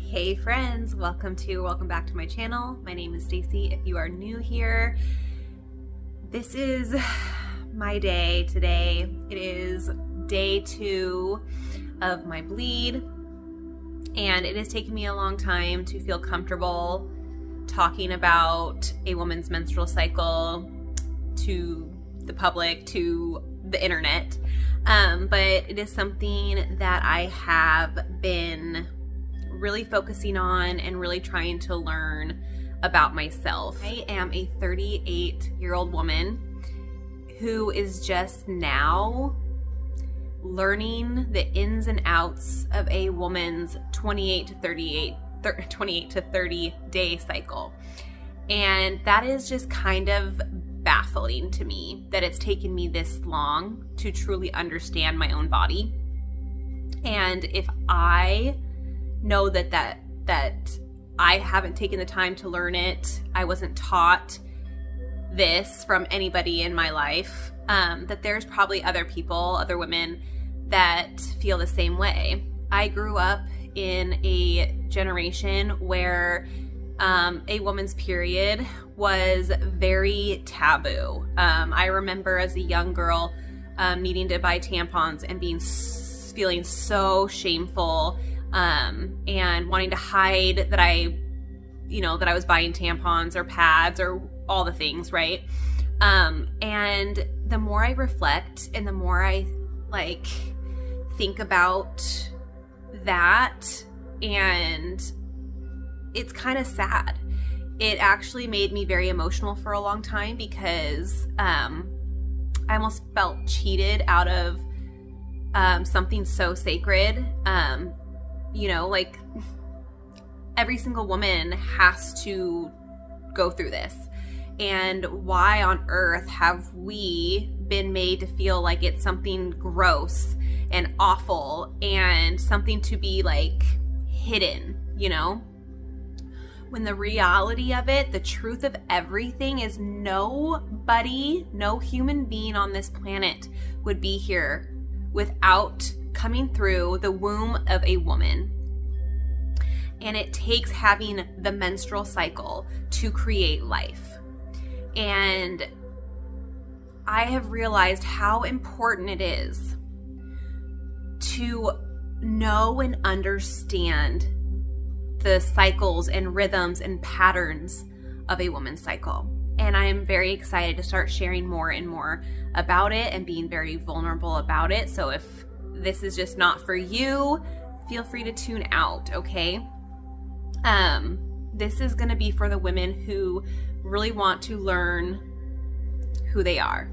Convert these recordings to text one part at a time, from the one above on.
Hey friends, welcome back to my channel. My name is Stacy. If you are new here, this is my day today. It is day 2 of my bleed, and it has taken me a long time to feel comfortable talking about a woman's menstrual cycle to the public, to the internet. But it is something that I have been really focusing on and really trying to learn about myself. I am a 38-year-old woman who is just now learning the ins and outs of a woman's 28 to 30 day cycle. And that is just kind of baffling to me that it's taken me this long to truly understand my own body. And if I know that I haven't taken the time to learn it, I wasn't taught this from anybody in my life, that there's probably other people, other women that feel the same way. I grew up in a generation where a woman's period was very taboo. I remember as a young girl needing to buy tampons and feeling so shameful and wanting to hide that I was buying tampons or pads or all the things, right? And the more I reflect and the more I think about that, and it's kind of sad. It actually made me very emotional for a long time because I almost felt cheated out of something so sacred. Every single woman has to go through this. And why on earth have we been made to feel like it's something gross and awful and something to be hidden, When the reality of it, the truth of everything is no human being on this planet would be here without coming through the womb of a woman. And it takes having the menstrual cycle to create life. And I have realized how important it is to know and understand the cycles and rhythms and patterns of a woman's cycle. And I am very excited to start sharing more and more about it and being very vulnerable about it. So if this is just not for you, feel free to tune out, okay? This is going to be for the women who really want to learn who they are,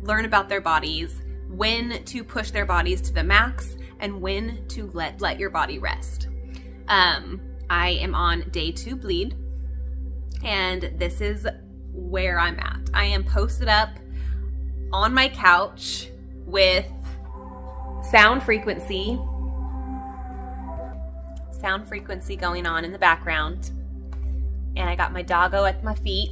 learn about their bodies, when to push their bodies to the max, and when to let your body rest. I am on day 2 bleed, and this is where I'm at. I am posted up on my couch with sound frequency going on in the background, and I got my doggo at my feet,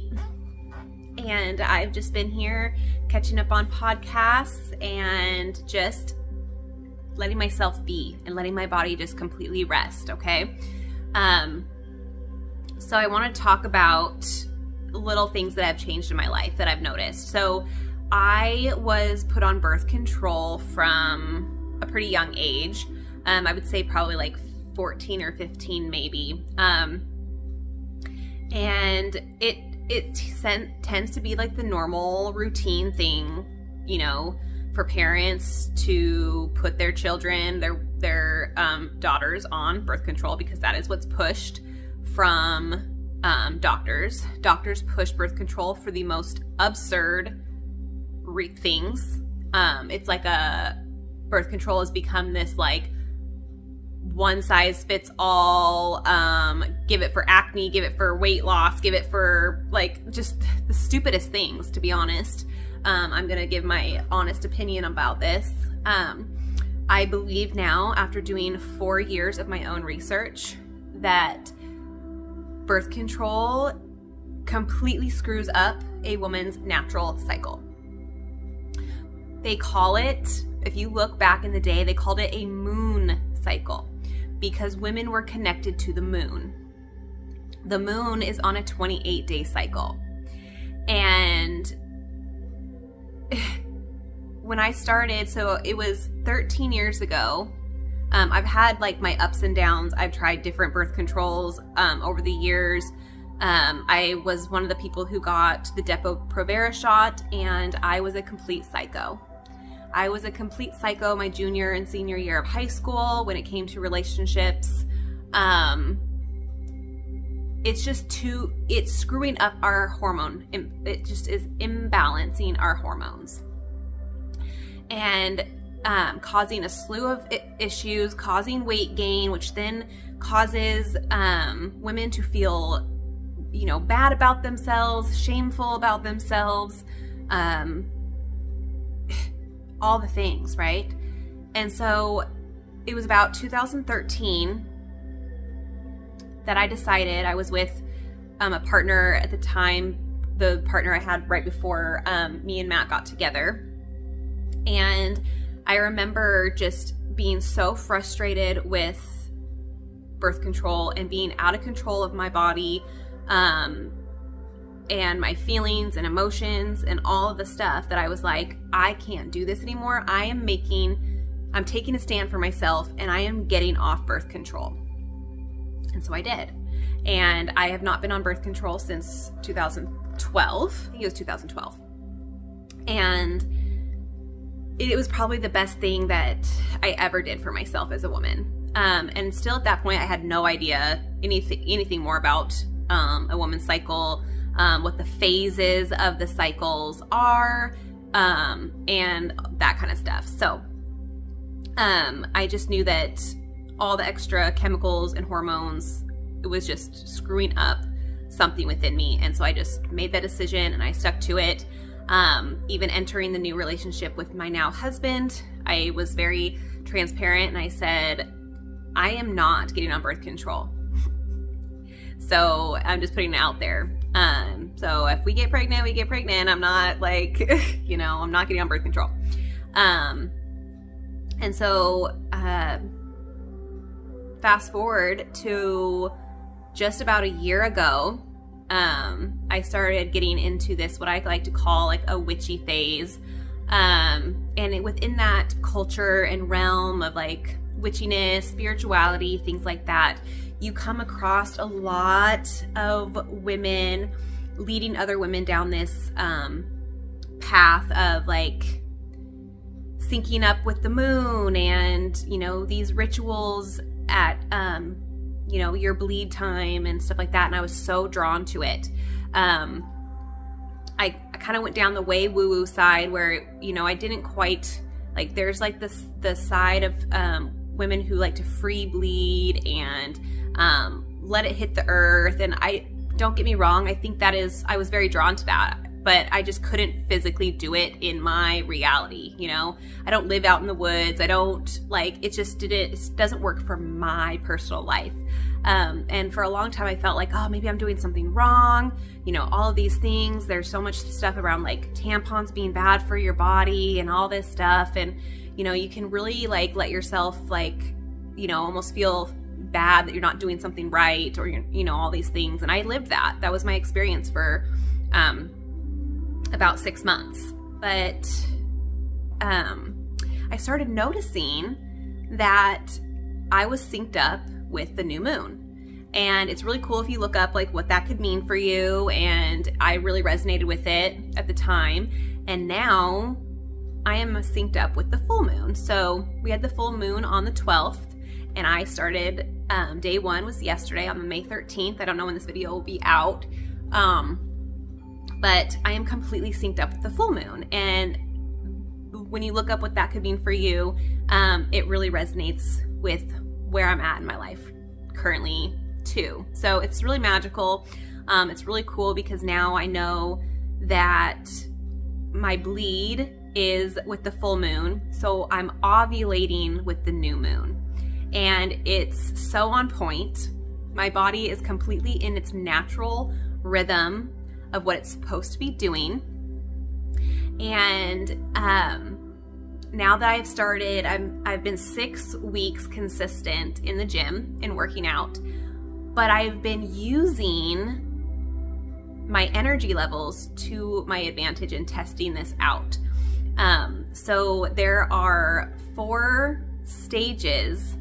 and I've just been here catching up on podcasts and just letting myself be and letting my body just completely rest, okay? So I want to talk about little things that have changed in my life that I've noticed. So I was put on birth control from a pretty young age. I would say probably 14 or 15 maybe. And it tends to be the normal routine thing, for parents to put their children, their daughters on birth control, because that is what's pushed from doctors. Doctors push birth control for the most absurd things. It's like a birth control has become this one size fits all, give it for acne, give it for weight loss, give it for just the stupidest things, to be honest. I'm going to give my honest opinion about this. I believe now, after doing 4 years of my own research, that birth control completely screws up a woman's natural cycle. They call it, if you look back in the day, they called it a moon cycle. because women were connected to the moon. The moon is on a 28-day cycle. And when I started, so it was 13 years ago, I've had like my ups and downs. I've tried different birth controls over the years. I was one of the people who got the Depo-Provera shot, and I was a complete psycho. I was a complete psycho my junior and senior year of high school when it came to relationships. It's screwing up our hormone. It just is imbalancing our hormones. And causing a slew of issues, causing weight gain, which then causes women to feel, bad about themselves, shameful about themselves, all the things, right? And so it was about 2013 that I decided. I was with a partner at the time, the partner I had right before me and Matt got together. And I remember just being so frustrated with birth control and being out of control of my body, and my feelings and emotions and all of the stuff, that I was like, I can't do this anymore. I'm taking a stand for myself, and I am getting off birth control. And so I did. And I have not been on birth control since 2012. I think it was 2012. And it was probably the best thing that I ever did for myself as a woman. And still at that point, I had no idea anything more about a woman's cycle, what the phases of the cycles are, and that kind of stuff. So I just knew that all the extra chemicals and hormones, it was just screwing up something within me. And so I just made that decision and I stuck to it. Even entering the new relationship with my now husband, I was very transparent and I said, I am not getting on birth control. So I'm just putting it out there. So if we get pregnant, we get pregnant. I'm not like, I'm not getting on birth control. And so, fast forward to just about a year ago, I started getting into this, what I like to call like a witchy phase. And within that culture and realm of like witchiness, spirituality, things like that, you come across a lot of women leading other women down this path of like syncing up with the moon and, these rituals at, your bleed time and stuff like that. And I was so drawn to it. I kind of went down the way woo-woo side where, I didn't quite like, there's like the side of women who like to free bleed and let it hit the earth. And don't get me wrong, I think I was very drawn to that, but I just couldn't physically do it in my reality. I don't live out in the woods. I don't it doesn't work for my personal life. And for a long time I felt like, oh, maybe I'm doing something wrong. All of these things, there's so much stuff around like tampons being bad for your body and all this stuff. And, you can really like let yourself like, almost feel bad that you're not doing something right, or all these things. And I lived that. That was my experience for about 6 months. But I started noticing that I was synced up with the new moon. And it's really cool if you look up like what that could mean for you. And I really resonated with it at the time. And now I am synced up with the full moon. So we had the full moon on the 12th. And I started, day one was yesterday on May 13th. I don't know when this video will be out. But I am completely synced up with the full moon. And when you look up what that could mean for you, it really resonates with where I'm at in my life currently too. So it's really magical. It's really cool because now I know that my bleed is with the full moon. So I'm ovulating with the new moon. And it's so on point. My body is completely in its natural rhythm of what it's supposed to be doing. And now that I've started, I've been 6 weeks consistent in the gym and working out, but I've been using my energy levels to my advantage in testing this out. So there are 4 stages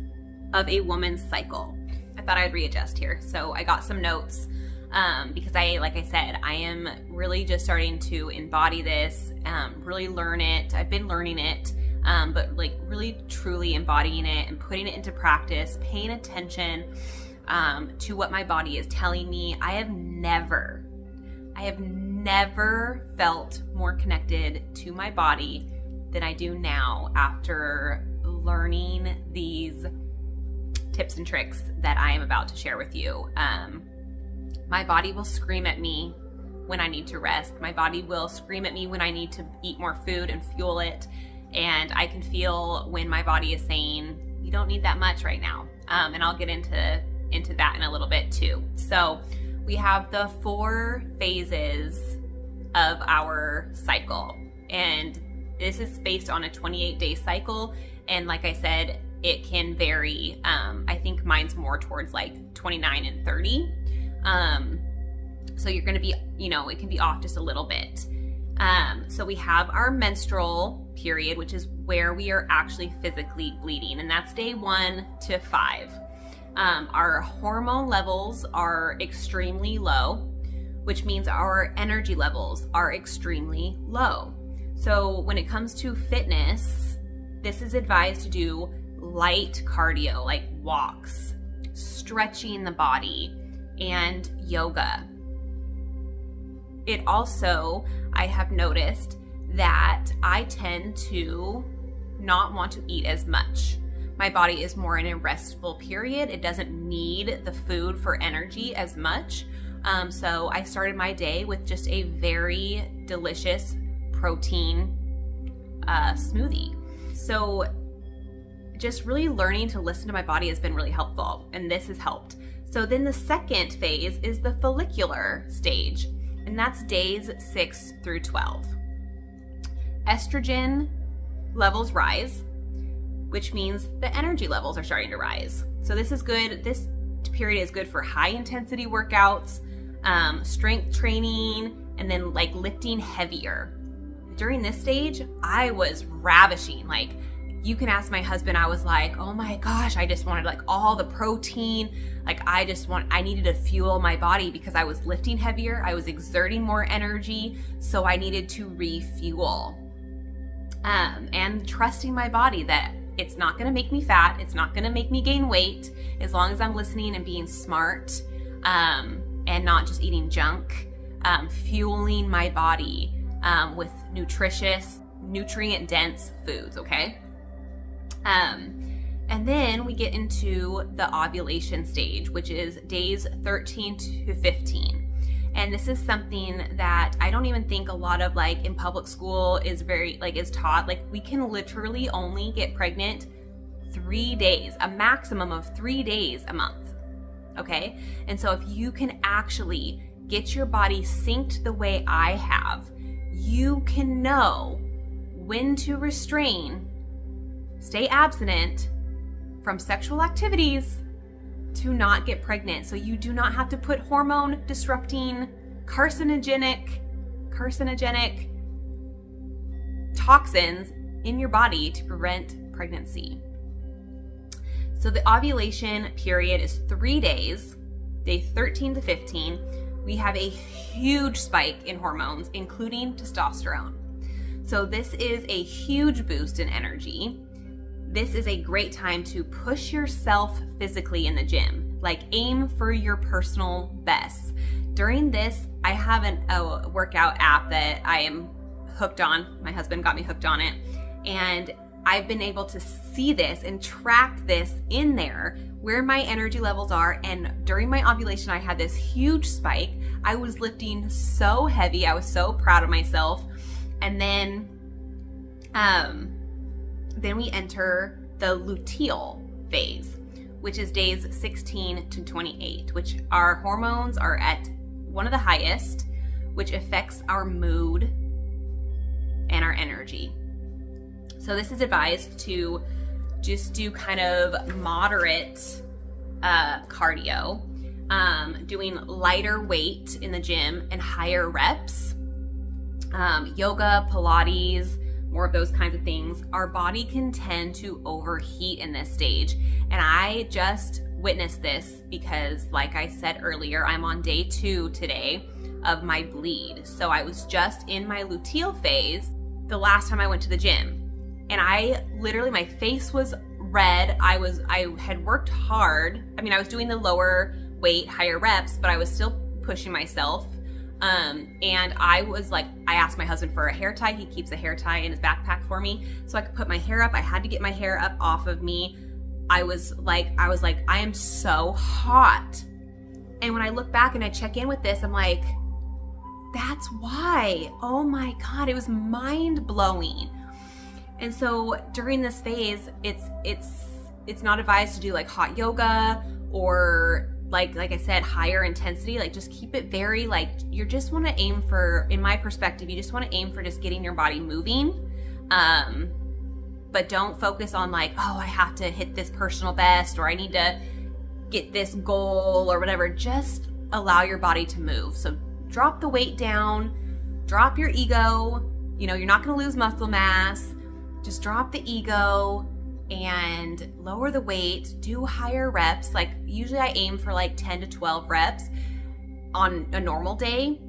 of a woman's cycle. I thought I'd readjust here. So I got some notes because like I said, I am really just starting to embody this, really learn it. I've been learning it, but like really truly embodying it and putting it into practice, paying attention to what my body is telling me. I have never felt more connected to my body than I do now after learning these tips and tricks that I am about to share with you. My body will scream at me when I need to rest. My body will scream at me when I need to eat more food and fuel it. And I can feel when my body is saying, you don't need that much right now. And I'll get into that in a little bit too. So we have the 4 phases of our cycle. And this is based on a 28-day cycle. And like I said, it can vary. I think mine's more towards like 29 and 30. So you're going to be, it can be off just a little bit. So we have our menstrual period, which is where we are actually physically bleeding. And that's day 1 to 5. Our hormone levels are extremely low, which means our energy levels are extremely low. So when it comes to fitness, this is advised to do light cardio, like walks, stretching the body, and yoga. It also, I have noticed that I tend to not want to eat as much. My body is more in a restful period. It doesn't need the food for energy as much. So I started my day with just a very delicious protein smoothie. So just really learning to listen to my body has been really helpful, and this has helped. So then the second phase is the follicular stage, and that's days 6 through 12. Estrogen levels rise, which means the energy levels are starting to rise. So this is good. This period is good for high intensity workouts, strength training, and then like lifting heavier. During this stage, I was ravishing. Like, you can ask my husband, I was like, oh my gosh, I just wanted like all the protein. Like I needed to fuel my body because I was lifting heavier. I was exerting more energy. So I needed to refuel. And trusting my body that it's not going to make me fat. It's not going to make me gain weight as long as I'm listening and being smart, and not just eating junk, fueling my body with nutritious, nutrient-dense foods, okay? And then we get into the ovulation stage, which is days 13 to 15. And this is something that I don't even think a lot of like in public school is taught. Like, we can literally only get pregnant 3 days, a maximum of 3 days a month. Okay. And so if you can actually get your body synced the way I have, you can know when to restrain, stay abstinent from sexual activities to not get pregnant. So you do not have to put hormone disrupting, carcinogenic toxins in your body to prevent pregnancy. So the ovulation period is 3 days, day 13 to 15. We have a huge spike in hormones, including testosterone. So this is a huge boost in energy. This is a great time to push yourself physically in the gym. Like, aim for your personal best. During this, I have a workout app that I am hooked on. My husband got me hooked on it. And I've been able to see this and track this in there, where my energy levels are. And during my ovulation, I had this huge spike. I was lifting so heavy. I was so proud of myself. And then we enter the luteal phase, which is days 16 to 28, which our hormones are at one of the highest, which affects our mood and our energy. So this is advised to just do kind of moderate cardio, doing lighter weight in the gym and higher reps, yoga, Pilates, more of those kinds of things. Our body can tend to overheat in this stage. And I just witnessed this because, like I said earlier, I'm on day 2 today of my bleed. So I was just in my luteal phase the last time I went to the gym. And I literally, my face was red. I had worked hard. I mean, I was doing the lower weight, higher reps, but I was still pushing myself. And I was like, I asked my husband for a hair tie. He keeps a hair tie in his backpack for me so I could put my hair up. I had to get my hair up off of me. I was like, I am so hot. And when I look back and I check in with this, I'm like, that's why. Oh my God, it was mind blowing. And so during this phase, it's not advised to do like hot yoga or like I said, higher intensity. Like just keep it very like, you just want to aim for, in my perspective, you just want to aim for just getting your body moving. But don't focus on like, oh, I have to hit this personal best or I need to get this goal or whatever. Just allow your body to move. So drop the weight down, drop your ego. You know, you're not going to lose muscle mass. Just drop the ego and lower the weight, do higher reps. Like usually I aim for like 10 to 12 reps on a normal day.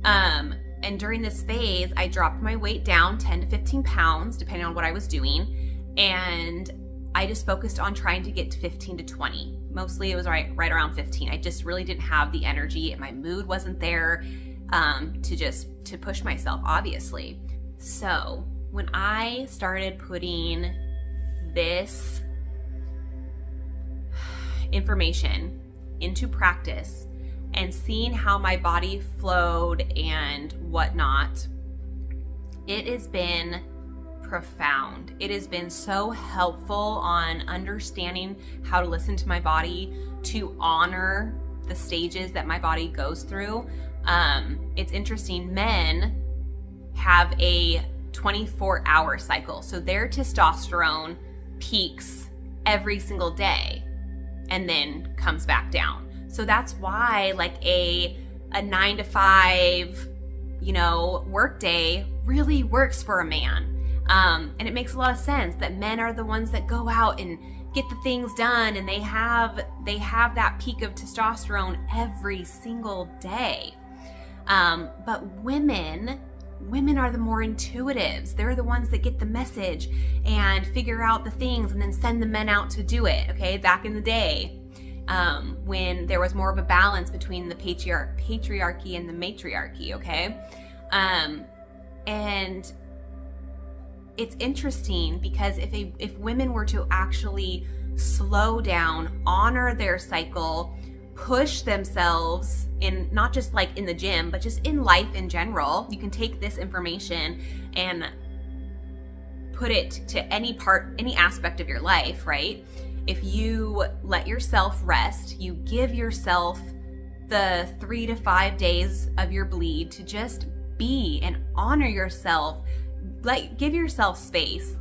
And during this phase, I dropped my weight down 10 to 15 pounds, depending on what I was doing. And I just focused on trying to get to 15 to 20. Mostly it was right around 15. I just really didn't have the energy and my mood wasn't there to push myself, obviously. So when I started putting this information into practice and seeing how my body flowed and whatnot, it has been profound. It has been so helpful on understanding how to listen to my body, to honor the stages that my body goes through. It's interesting, men have a 24-hour cycle. So their testosterone peaks every single day and then comes back down. So that's why like a 9 to 5, work day really works for a man. And it makes a lot of sense that men are the ones that go out and get the things done, and they have that peak of testosterone every single day. But women are the more intuitives. They're the ones that get the message and figure out the things and then send the men out to do it. Okay, back in the day, when there was more of a balance between the patriarchy and the matriarchy. Okay, and it's interesting because if women were to actually slow down, honor their cycle, push themselves in, not just like in the gym, but just in life in general, you can take this information and put it to any aspect of your life, right? If you let yourself rest, you give yourself the 3 to 5 days of your bleed to just be and honor yourself. Like, give yourself space.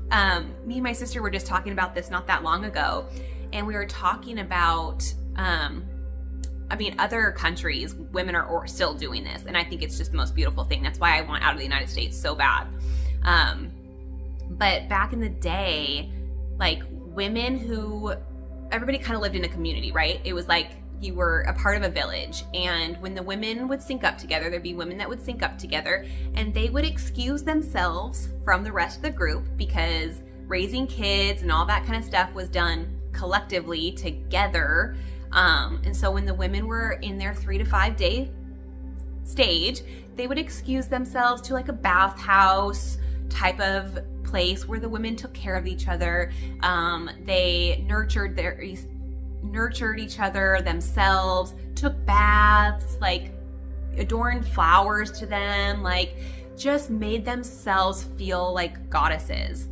Me and my sister were just talking about this not that long ago, and we were talking about, other countries, women are still doing this, and I think it's just the most beautiful thing. That's why I want out of the United States so bad. But back in the day, like women everybody kind of lived in a community, right? It was like you were a part of a village, and when the women would sync up together, there'd be women that would sync up together, and they would excuse themselves from the rest of the group because raising kids and all that kind of stuff was done collectively together. And so when the women were in their 3 to 5 day stage, they would excuse themselves to like a bathhouse type of place where the women took care of each other. They nurtured each other themselves, took baths, like adorned flowers to them, like just made themselves feel like goddesses.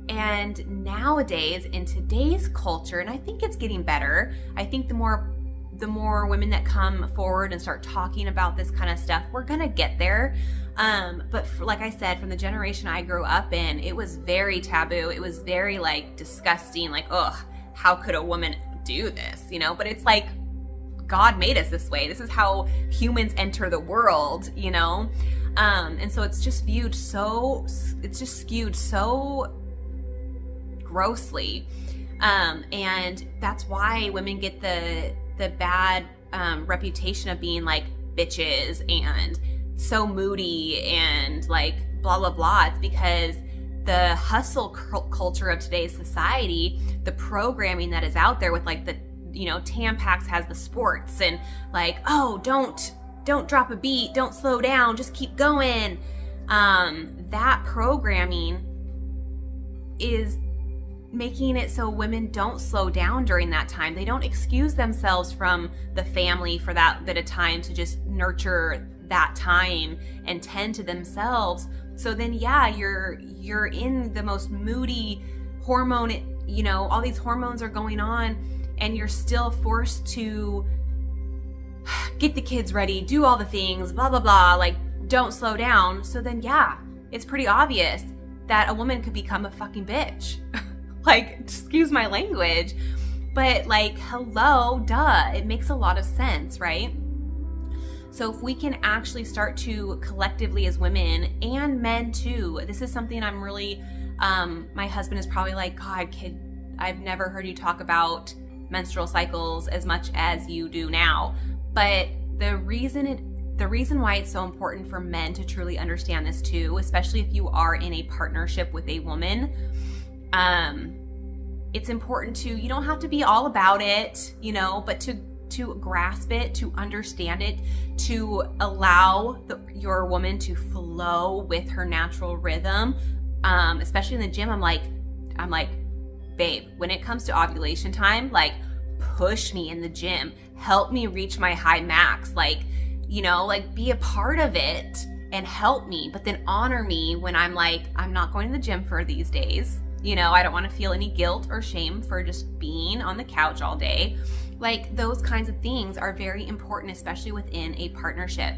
And nowadays, in today's culture, and I think it's getting better, I think the more the more women that come forward and start talking about this kind of stuff, we're gonna get there. But like I said, from the generation I grew up in, it was very taboo. It was very like disgusting, like, ugh, how could a woman do this, you know? But it's like, God made us this way. This is how humans enter the world, you know? And so it's just skewed so grossly. And that's why women get the bad reputation of being like bitches and so moody and like blah, blah, blah. It's because the hustle culture of today's society, the programming that is out there with like the, you know, Tampax has the sports and like, oh, don't drop a beat, don't slow down, just keep going. That programming is making it so women don't slow down during that time. They don't excuse themselves from the family for that bit of time to just nurture that time and tend to themselves. So then, yeah, you're in the most moody hormone, you know, all these hormones are going on and you're still forced to get the kids ready, do all the things, blah, blah, blah, like don't slow down. So then, yeah, it's pretty obvious that a woman could become a fucking bitch. Like, excuse my language, but like, hello, duh, it makes a lot of sense, right? So if we can actually start to collectively as women and men too, this is something I'm really, my husband is probably like, God, kid, I've never heard you talk about menstrual cycles as much as you do now. But the reason why it's so important for men to truly understand this too, especially if you are in a partnership with a woman, it's important to, you don't have to be all about it, you know, but to grasp it, to understand it, to allow your woman to flow with her natural rhythm. Especially in the gym, I'm like, babe, when it comes to ovulation time, like push me in the gym, help me reach my high max, like, you know, like be a part of it and help me, but then honor me when I'm like, I'm not going to the gym for these days. You know, I don't want to feel any guilt or shame for just being on the couch all day. Like those kinds of things are very important, especially within a partnership.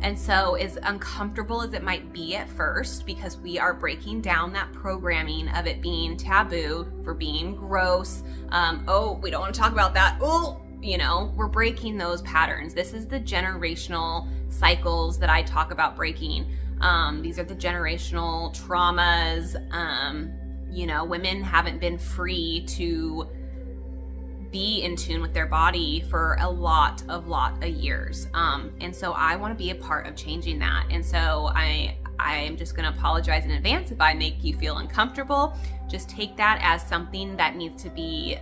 And so as uncomfortable as it might be at first, because we are breaking down that programming of it being taboo, for being gross. Oh, we don't want to talk about that. Oh, you know, we're breaking those patterns. This is the generational cycles that I talk about breaking. These are the generational traumas. You know, women haven't been free to be in tune with their body for a lot of years. And so I want to be a part of changing that. And so I'm just going to apologize in advance if I make you feel uncomfortable. Just take that as something that needs to be,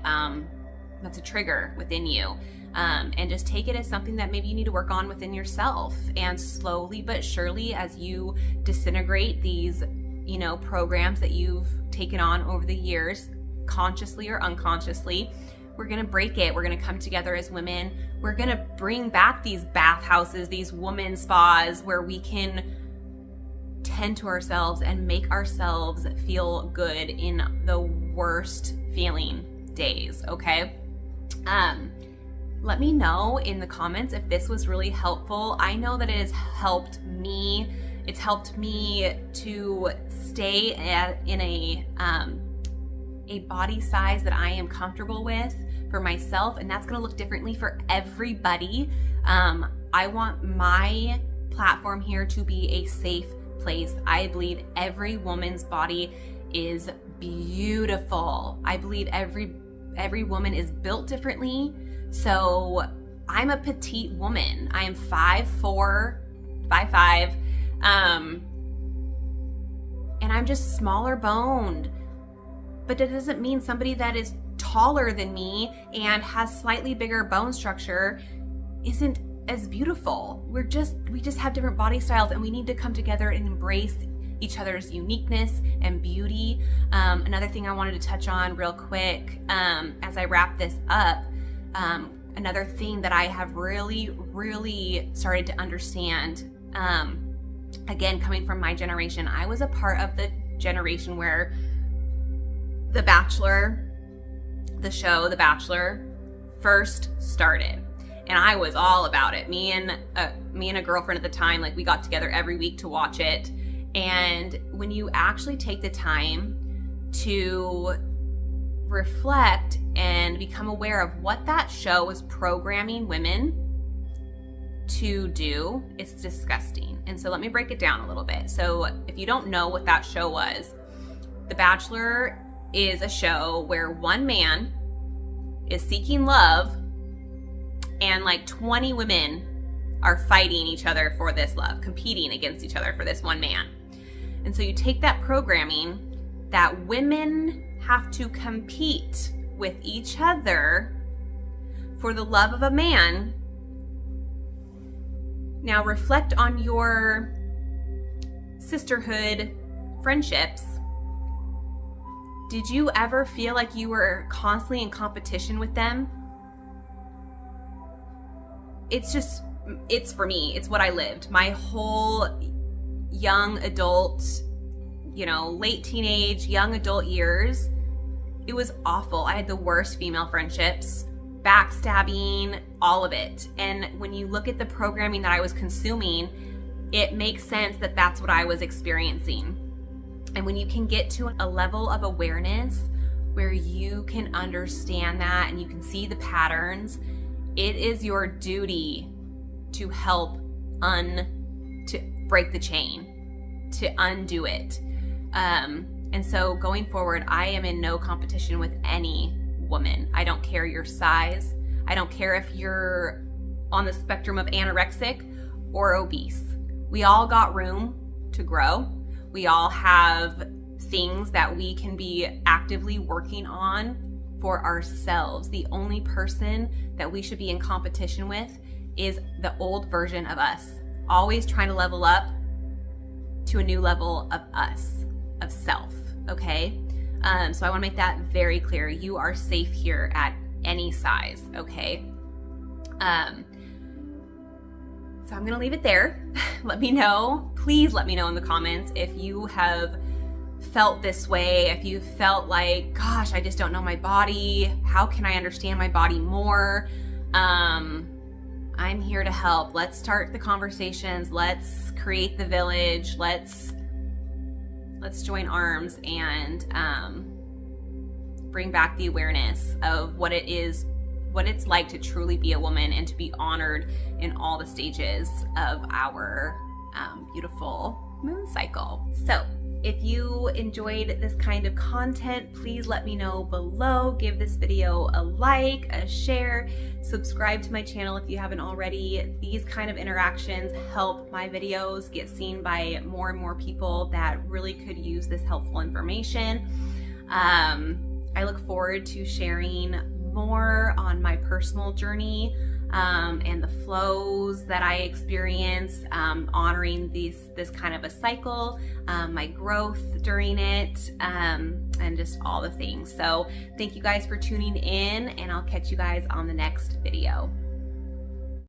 that's a trigger within you. And just take it as something that maybe you need to work on within yourself. And slowly but surely, as you disintegrate these, you know, programs that you've taken on over the years, consciously or unconsciously, we're going to break it. We're going to come together as women. We're going to bring back these bathhouses, these woman spas where we can tend to ourselves and make ourselves feel good in the worst feeling days, okay? Let me know in the comments if this was really helpful. I know that it has helped me. It's helped me to stay in a body size that I am comfortable with for myself, and that's going to look differently for everybody. I want my platform here to be a safe place. I believe every woman's body is beautiful. I believe every woman is built differently. So I'm a petite woman. I am 5'4", 5'5", and I'm just smaller boned. But that doesn't mean somebody that is taller than me and has slightly bigger bone structure isn't as beautiful. We just have different body styles, and we need to come together and embrace each other's uniqueness and beauty. Another thing I wanted to touch on real quick as I wrap this up, another thing that I have really started to understand, again, coming from my generation, I was a part of the generation where The Bachelor, the show The Bachelor, first started. And I was all about it. Me and a girlfriend at the time, like we got together every week to watch it. And when you actually take the time to reflect and become aware of what that show was programming women to do, it's disgusting. And so let me break it down a little bit. So if you don't know what that show was, The Bachelor is a show where one man is seeking love and like 20 women are fighting each other for this love, competing against each other for this one man. And so you take that programming that women have to compete with each other for the love of a man. Now reflect on your sisterhood friendships. Did you ever feel like you were constantly in competition with them? It's for me, it's what I lived. My whole young adult, late teenage, young adult years, it was awful. I had the worst female friendships, backstabbing, all of it. And when you look at the programming that I was consuming, it makes sense that that's what I was experiencing. And when you can get to a level of awareness where you can understand that and you can see the patterns, it is your duty to help to break the chain, to undo it. And so going forward, I am in no competition with any woman. I don't care your size. I don't care if you're on the spectrum of anorexic or obese. We all got room to grow. We all have things that we can be actively working on for ourselves. The only person that we should be in competition with is the old version of us, always trying to level up to a new level of us, of self, okay? So I wanna make that very clear. You are safe here at any size, okay? So I'm gonna leave it there. Let me know, please let me know in the comments if you have felt this way, if you felt like, gosh, I just don't know my body. How can I understand my body more? I'm here to help. Let's start the conversations. Let's create the village. Let's join arms and bring back the awareness of what it is, what it's like to truly be a woman and to be honored in all the stages of our beautiful moon cycle. So if you enjoyed this kind of content, please let me know below. Give this video a like, a share, subscribe to my channel if you haven't already. These kind of interactions help my videos get seen by more and more people that really could use this helpful information. I look forward to sharing more on my personal journey and the flows that I experience, honoring this kind of a cycle, my growth during it, and just all the things. So thank you guys for tuning in, and I'll catch you guys on the next video.